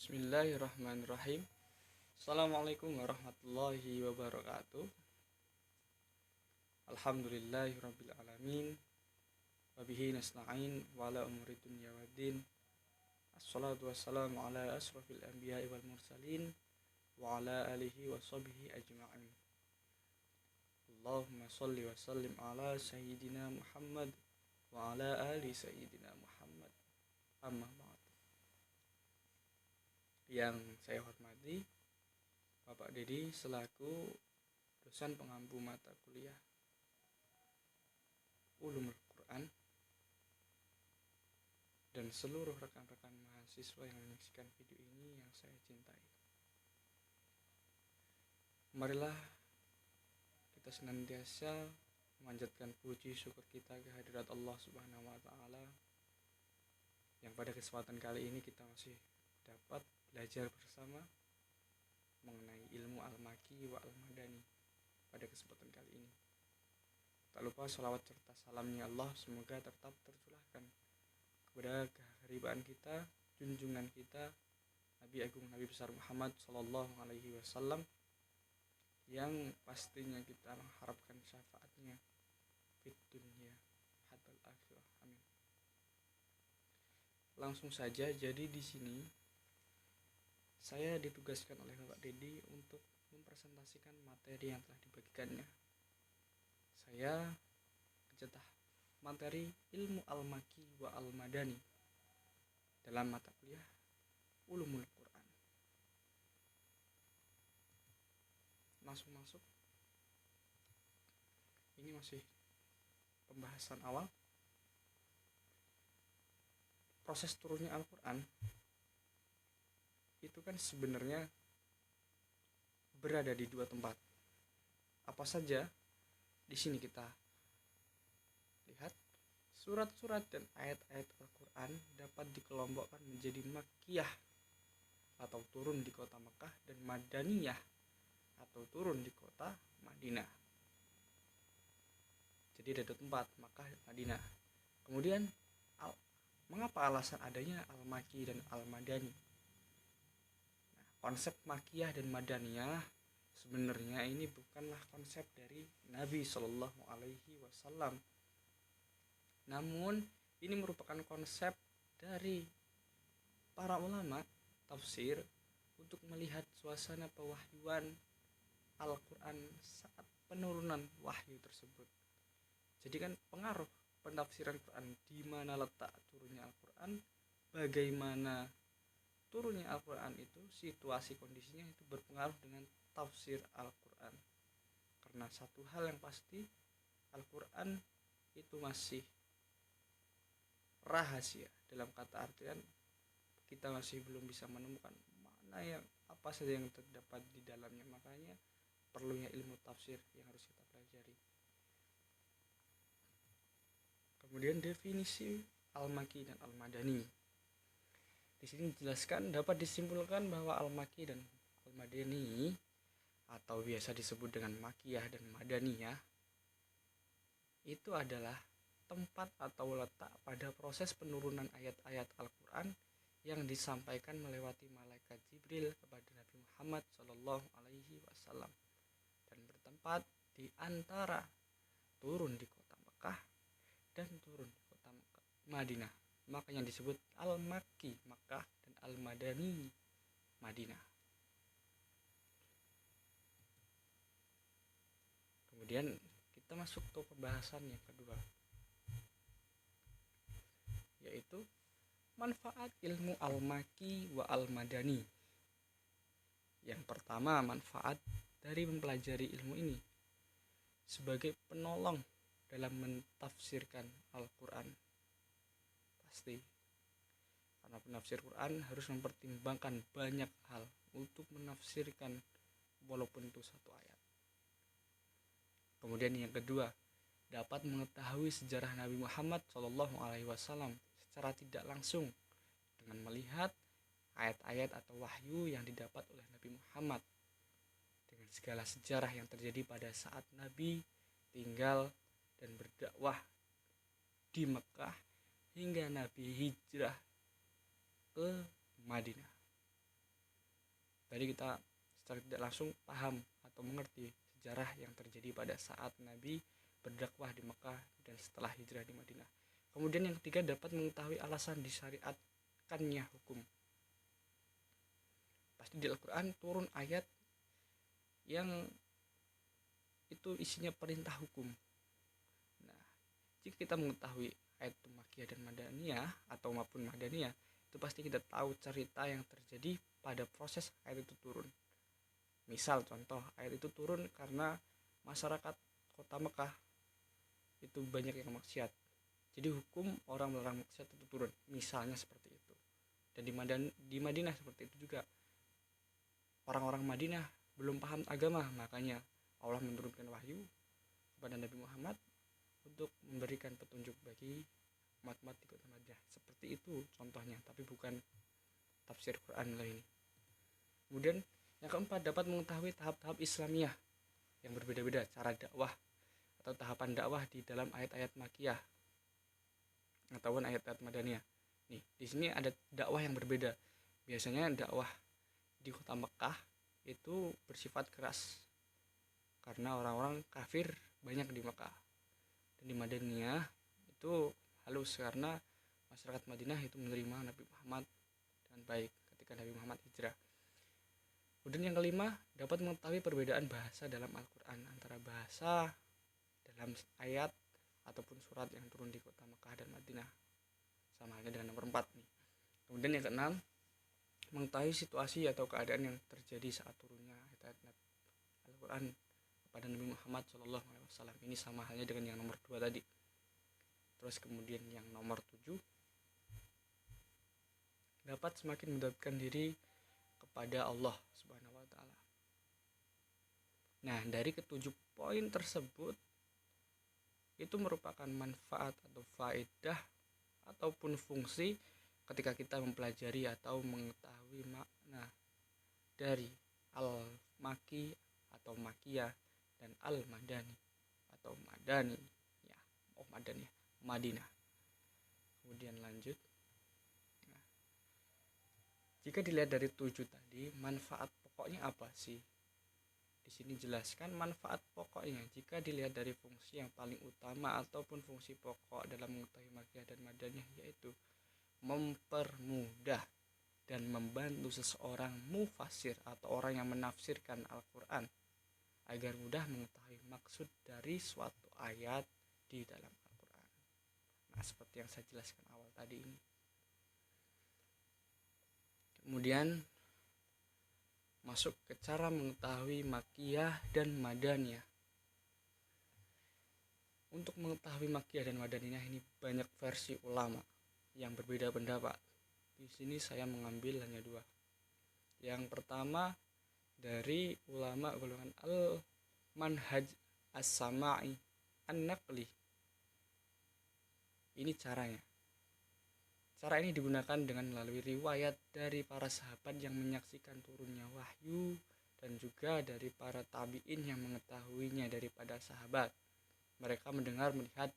Bismillahirrahmanirrahim. Assalamualaikum warahmatullahi wabarakatuh. Alhamdulillahirabbil alamin. Wabihi nasta'in wa ala umuri dunya waddin. Assalatu wassalamu ala asrafil anbiya'i wal mursalin wa ala alihi wa sahbihi ajma'in. Allahumma shalli wa sallim ala sayyidina Muhammad wa ala ali sayyidina Muhammad. Amma ba'd. Yang saya hormati Bapak Dedi selaku dosen pengampu mata kuliah Ulumul Quran dan seluruh rekan-rekan mahasiswa yang menyaksikan video ini yang saya cintai. Marilah kita senantiasa memanjatkan puji syukur kita kehadirat Allah Subhanahu wa taala yang pada kesempatan kali ini kita masih dapat belajar bersama mengenai ilmu al-maki wa al-madani pada kesempatan kali ini. Tak lupa sholawat serta salamnya Allah semoga tetap tercurahkan kepada keharibaan kita, junjungan kita, Nabi Agung Nabi Besar Muhammad Sallallahu Alaihi Wasallam yang pastinya kita mengharapkan syafaatnya fit dunya hatal akhirah. Amin. Langsung saja, jadi di sini saya ditugaskan oleh Bapak Dedi untuk mempresentasikan materi yang telah dibagikannya. Saya mencetak materi ilmu al-maki wa al-madani dalam mata kuliah Ulumul Quran. Langsung masuk. Ini masih pembahasan awal. Proses turunnya Al-Quran itu kan sebenarnya berada di dua tempat. Apa saja? Di sini kita lihat surat-surat dan ayat-ayat Al-Quran dapat dikelompokkan menjadi Makkiyah atau turun di kota Mekah dan Madaniyah atau turun di kota Madinah. Jadi ada dua tempat, Makkah dan Madinah. Kemudian mengapa alasan adanya Al-Maki dan Al-Madani? Konsep Makiyah dan Madaniyah sebenarnya ini bukanlah konsep dari Nabi Shallallahu Alaihi Wasallam. Namun ini merupakan konsep dari para ulama tafsir untuk melihat suasana pewahyuan Al-Quran saat penurunan wahyu tersebut. Jadi kan pengaruh penafsiran Quran, di mana letak turunnya Al-Quran, bagaimana turunnya Al-Quran itu, situasi kondisinya itu berpengaruh dengan tafsir Al-Quran. Karena satu hal yang pasti, Al-Quran itu masih rahasia. Dalam kata artian, kita masih belum bisa menemukan apa saja yang terdapat di dalamnya. Makanya perlunya ilmu tafsir yang harus kita pelajari. Kemudian definisi Al-Maki dan Al-Madani. Di sini dijelaskan dapat disimpulkan bahwa Al-Maki dan Al-Madani atau biasa disebut dengan Makiyah dan Madaniyah itu adalah tempat atau letak pada proses penurunan ayat-ayat Al-Quran yang disampaikan melewati malaikat Jibril kepada Nabi Muhammad Shallallahu Alaihi Wasallam dan bertempat di antara turun di kota Mekah dan turun di kota Madinah. Makanya disebut Al-Makki Makkah dan Al-Madani Madinah. Kemudian kita masuk ke pembahasan yang kedua, yaitu manfaat ilmu Al-Makki wa Al-Madani. Yang pertama, manfaat dari mempelajari ilmu ini sebagai penolong dalam mentafsirkan Al-Quran. Pasti, karena penafsir Quran harus mempertimbangkan banyak hal untuk menafsirkan walaupun itu satu ayat. Kemudian yang kedua, dapat mengetahui sejarah Nabi Muhammad SAW secara tidak langsung dengan melihat ayat-ayat atau wahyu yang didapat oleh Nabi Muhammad dengan segala sejarah yang terjadi pada saat Nabi tinggal dan berdakwah di Mekah hingga Nabi hijrah ke Madinah. Jadi kita secara tidak langsung paham atau mengerti sejarah yang terjadi pada saat Nabi berdakwah di Mekah dan setelah hijrah di Madinah. Kemudian yang ketiga, dapat mengetahui alasan disyariatkannya hukum. Pasti di Al-Quran turun ayat yang itu isinya perintah hukum. Nah, jika kita mengetahui ayat Makkiyah dan Madaniyah atau maupun Madaniyah, itu pasti kita tahu cerita yang terjadi pada proses ayat itu turun. Misal contoh, ayat itu turun karena masyarakat kota Mekah itu banyak yang maksiat. Jadi hukum orang melarang maksiat itu turun. Misalnya seperti itu. Dan di Madinah seperti itu juga. Orang-orang Madinah belum paham agama, makanya Allah menurunkan wahyu kepada Nabi Muhammad untuk memberikan petunjuk bagi umat-umat di kota Madinah. Seperti itu contohnya, tapi bukan tafsir Quran lain. Kemudian yang keempat, dapat mengetahui tahap-tahap Islamiyah yang berbeda-beda cara dakwah atau tahapan dakwah di dalam ayat-ayat Makkiyah ataupun ayat-ayat Madaniyah. Nih, di sini ada dakwah yang berbeda. Biasanya dakwah di kota Mekah itu bersifat keras karena orang-orang kafir banyak di Mekah. Dan di Madaniyah itu halus karena masyarakat Madinah itu menerima Nabi Muhammad dengan baik ketika Nabi Muhammad hijrah. Kemudian yang kelima, dapat mengetahui perbedaan bahasa dalam Al-Quran antara bahasa dalam ayat ataupun surat yang turun di kota Mekah dan Madinah. Sama halnya dengan nomor 4 nih. Kemudian yang keenam, mengetahui situasi atau keadaan yang terjadi saat turunnya ayat-ayat Al-Quran kepada Nabi Muhammad SAW. Ini sama halnya dengan yang nomor 2 tadi. Terus kemudian yang nomor 7, dapat semakin mendekatkan diri kepada Allah Subhanahu wa taala. Nah, dari ketujuh poin tersebut itu merupakan manfaat atau faedah ataupun fungsi ketika kita mempelajari atau mengetahui makna dari Al-Makki atau Makkiyah dan Al-Madani atau Madani ya, Madaniyah, Madinah. Kemudian lanjut. Jika dilihat dari 7 tadi, manfaat pokoknya apa sih? Di sini jelaskan manfaat pokoknya jika dilihat dari fungsi yang paling utama ataupun fungsi pokok dalam mengetahui Makkiyah dan Madaniyah, yaitu mempermudah dan membantu seseorang mufasir atau orang yang menafsirkan Al-Quran agar mudah mengetahui maksud dari suatu ayat di dalam Al-Quran. Nah, seperti yang saya jelaskan awal tadi ini. Kemudian masuk ke cara mengetahui Makkiyah dan Madaniyah. Untuk mengetahui Makkiyah dan Madaniyah ini banyak versi ulama yang berbeda pendapat. Di sini saya mengambil hanya 2. Yang pertama dari ulama golongan Al-Manhaj As-Sama'i An-Naqli. Ini caranya. Cara ini digunakan dengan melalui riwayat dari para sahabat yang menyaksikan turunnya wahyu dan juga dari para tabi'in yang mengetahuinya daripada sahabat. Mereka mendengar, melihat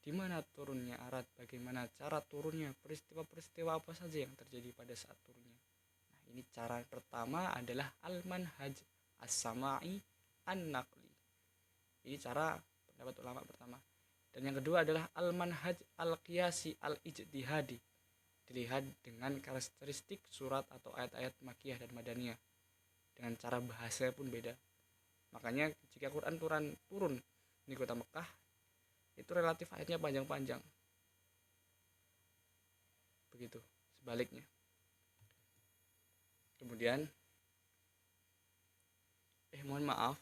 di mana turunnya ayat, bagaimana cara turunnya, peristiwa-peristiwa apa saja yang terjadi pada saat turunnya. Nah, ini cara pertama adalah Al-Manhaj As-Sama'i An-Naqli. Ini cara pendapat ulama pertama. Dan yang kedua adalah Al-Manhaj Al-Qiyasi Al-Ijtihadi. Dilihat dengan karakteristik surat atau ayat-ayat Makkiyah dan Madaniyah. Dengan cara bahasanya pun beda. Makanya jika Quran turun di kota Mekah, itu relatif ayatnya panjang-panjang. Begitu, sebaliknya. Kemudian, mohon maaf,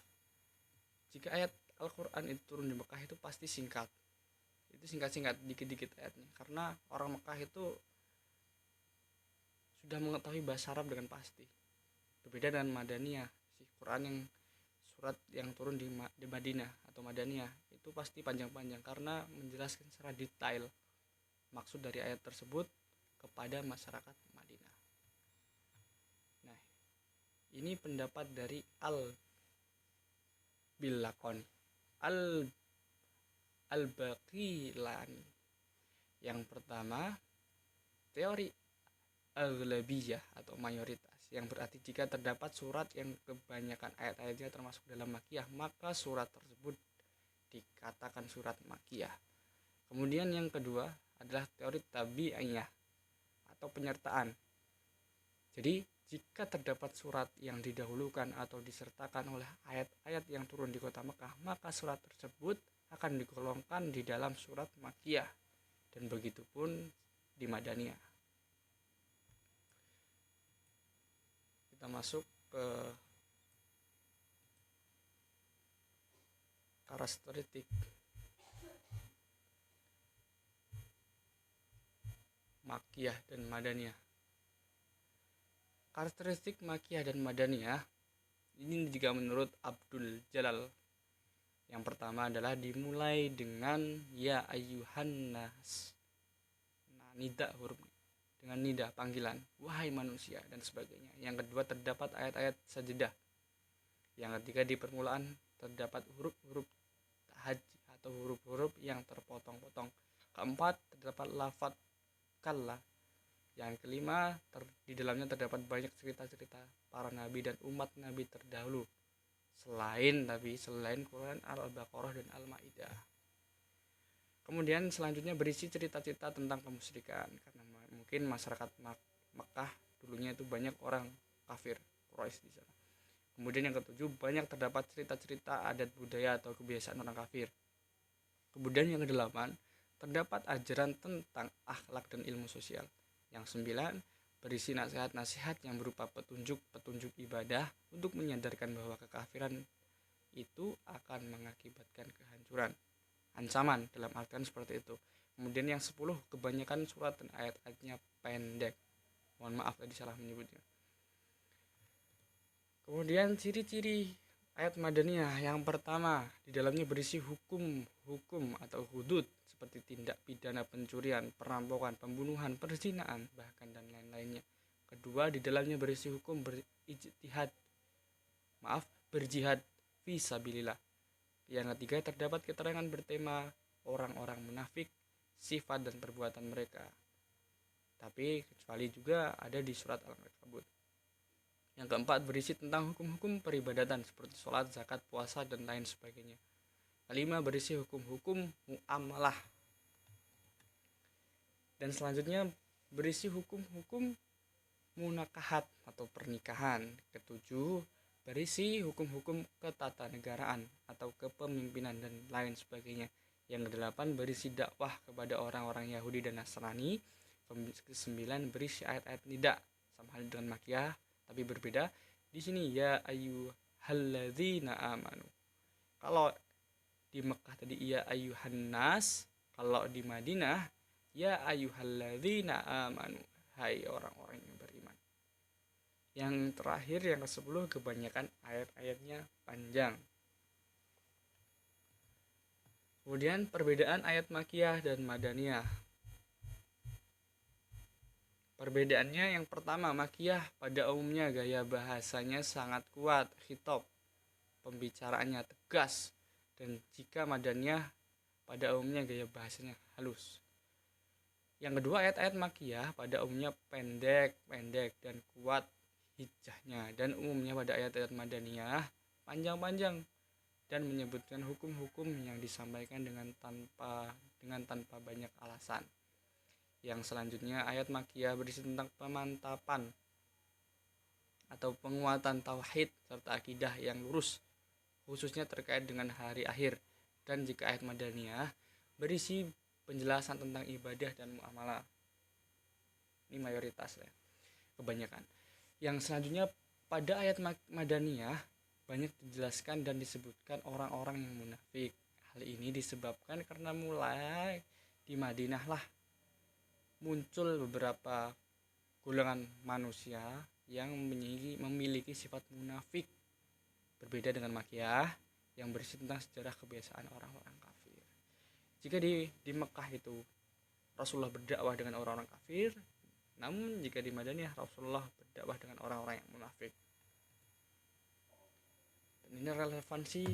jika ayat Al-Quran itu turun di Mekah itu pasti singkat. Itu singkat-singkat, dikit-dikit ayatnya. Karena orang Mekah itu sudah mengetahui bahasa Arab dengan pasti. Berbeda dengan Madaniyah, si Quran yang surat yang turun di Madinah atau Madaniyah itu pasti panjang-panjang karena menjelaskan secara detail maksud dari ayat tersebut kepada masyarakat Madinah. Nah, ini pendapat dari Al-Billaqani, Al-Baqilani. Yang pertama, teori aghlabiyah atau mayoritas. yang berarti jika terdapat surat yang kebanyakan ayat-ayatnya termasuk dalam Makkiyah, maka surat tersebut dikatakan surat Makkiyah. Kemudian yang kedua adalah teori tabi'iyah atau penyertaan. Jadi jika terdapat surat yang didahulukan atau disertakan oleh ayat-ayat yang turun di kota Mekah, maka surat tersebut akan digolongkan di dalam surat Makkiyah, dan begitu pun di Madaniyah. Kita masuk ke karakteristik Makkiyah dan Madaniyah. Karakteristik Makkiyah dan Madaniyah ini juga menurut Abdul Jalal. Yang pertama adalah dimulai dengan ya ayyuhan nas. Nah, nida huruf dengan nida panggilan, wahai manusia dan sebagainya. Yang kedua terdapat ayat-ayat sajdah. Yang ketiga di permulaan terdapat huruf-huruf tahajji atau huruf-huruf yang terpotong-potong. Keempat terdapat lafaz kalla. Yang kelima, di dalamnya terdapat banyak cerita-cerita para nabi dan umat nabi terdahulu selain Quran, Al-Baqarah dan Al-Maidah. Kemudian selanjutnya berisi cerita-cerita tentang kemusyrikan, karena mungkin masyarakat Mekah dulunya itu banyak orang kafir Quraisy di sana. Kemudian yang ketujuh, banyak terdapat cerita-cerita adat budaya atau kebiasaan orang kafir. Kemudian yang kedelapan, terdapat ajaran tentang akhlak dan ilmu sosial. Yang 9, berisi nasihat-nasihat yang berupa petunjuk ibadah untuk menyadarkan bahwa kekafiran itu akan mengakibatkan kehancuran, ancaman dalam artian seperti itu. Kemudian yang 10, kebanyakan surat dan ayat-ayatnya pendek. Mohon maaf tadi salah menyebutnya. Kemudian ciri-ciri ayat Madaniyah. Yang pertama, di dalamnya berisi hukum atau hudud seperti tindak pidana pencurian, perampokan, pembunuhan, perzinahan, bahkan dan lain-lainnya. Kedua, di dalamnya berisi hukum berjihad fi sabilillah. Yang ketiga, terdapat keterangan bertema orang-orang munafik, sifat dan perbuatan mereka. Tapi kecuali juga ada di surat Al-Ankabut. Yang keempat, berisi tentang hukum-hukum peribadatan seperti sholat, zakat, puasa, dan lain sebagainya. Kelima, berisi hukum-hukum muamalah. Dan selanjutnya berisi hukum-hukum munakahat atau pernikahan. Ketujuh, berisi hukum-hukum ketatanegaraan atau kepemimpinan dan lain sebagainya. Yang kedelapan, berisi dakwah kepada orang-orang Yahudi dan Nasrani. Kesembilan, berisi ayat-ayat nida sama halnya dengan Makkiyah tapi berbeda. Di sini ya ayyuhalladzina amanu. Kalau di Mekah tadi ya ayyuhan nas, kalau di Madinah ya ayyuhalladzina amanu, hai orang-orang yang beriman. Yang terakhir yang ke-10, kebanyakan ayat-ayatnya panjang. Kemudian perbedaan ayat Makkiyah dan Madaniyah. Perbedaannya yang pertama, Makkiyah pada umumnya gaya bahasanya sangat kuat, khitab, pembicaraannya tegas, dan jika Madaniyah pada umumnya gaya bahasanya halus. Yang kedua, ayat-ayat Makkiyah pada umumnya pendek dan kuat hijahnya, dan umumnya pada ayat-ayat Madaniyah panjang-panjang dan menyebutkan hukum-hukum yang disampaikan dengan tanpa banyak alasan. Yang selanjutnya, ayat Makkiyah berisi tentang pemantapan atau penguatan tauhid serta akidah yang lurus, khususnya terkait dengan hari akhir. Dan jika ayat Madaniyah berisi penjelasan tentang ibadah dan muamalah. Ini mayoritas ya, kebanyakan. Yang selanjutnya, pada ayat Madaniyah banyak dijelaskan dan disebutkan orang-orang yang munafik. Hal ini disebabkan karena mulai di Madinah lah muncul beberapa golongan manusia yang memiliki sifat munafik, berbeda dengan Makkiyah yang berisi tentang sejarah kebiasaan orang-orang kafir. Jika di Mekah itu Rasulullah berdakwah dengan orang-orang kafir, namun jika di Madaniyah Rasulullah berdakwah dengan orang-orang yang munafik. Dan ini relevansi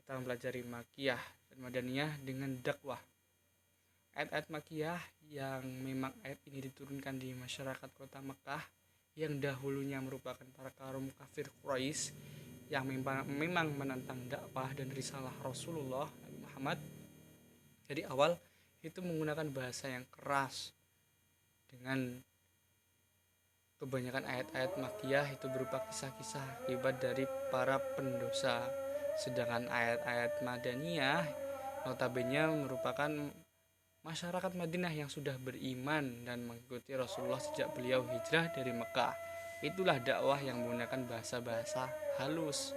kita mempelajari Makkiyah dan Madaniyah dengan dakwah. Ayat-ayat Makkiyah yang memang ayat ini diturunkan di masyarakat kota Mekah yang dahulunya merupakan para kaum kafir Quraisy yang memang menentang dakwah dan risalah Rasulullah Nabi Muhammad dari awal itu menggunakan bahasa yang keras dengan kebanyakan ayat-ayat makiyah itu berupa kisah-kisah akibat dari para pendosa. Sedangkan ayat-ayat madaniyah notabene merupakan masyarakat Madinah yang sudah beriman dan mengikuti Rasulullah sejak beliau hijrah dari Mekah. Itulah dakwah yang menggunakan bahasa-bahasa halus.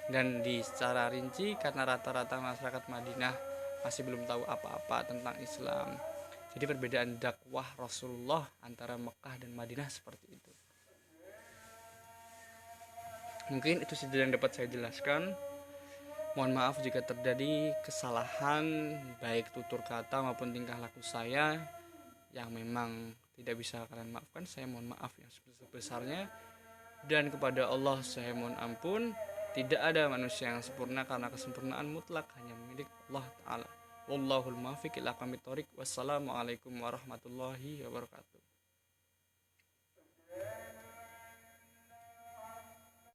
Dan secara rinci karena rata-rata masyarakat Madinah masih belum tahu apa-apa tentang Islam. Jadi perbedaan dakwah Rasulullah antara Mekah dan Madinah seperti itu. Mungkin itu saja yang dapat saya jelaskan. Mohon maaf jika terjadi kesalahan baik tutur kata maupun tingkah laku saya yang memang tidak bisa kalian maafkan. Saya mohon maaf yang sebesar-besarnya. Dan kepada Allah saya mohon ampun. Tidak ada manusia yang sempurna karena kesempurnaan mutlak hanya milik Allah Ta'ala. Wallahul muwaffiq ila aqwamit thoriq. Wassalamualaikum warahmatullahi wabarakatuh.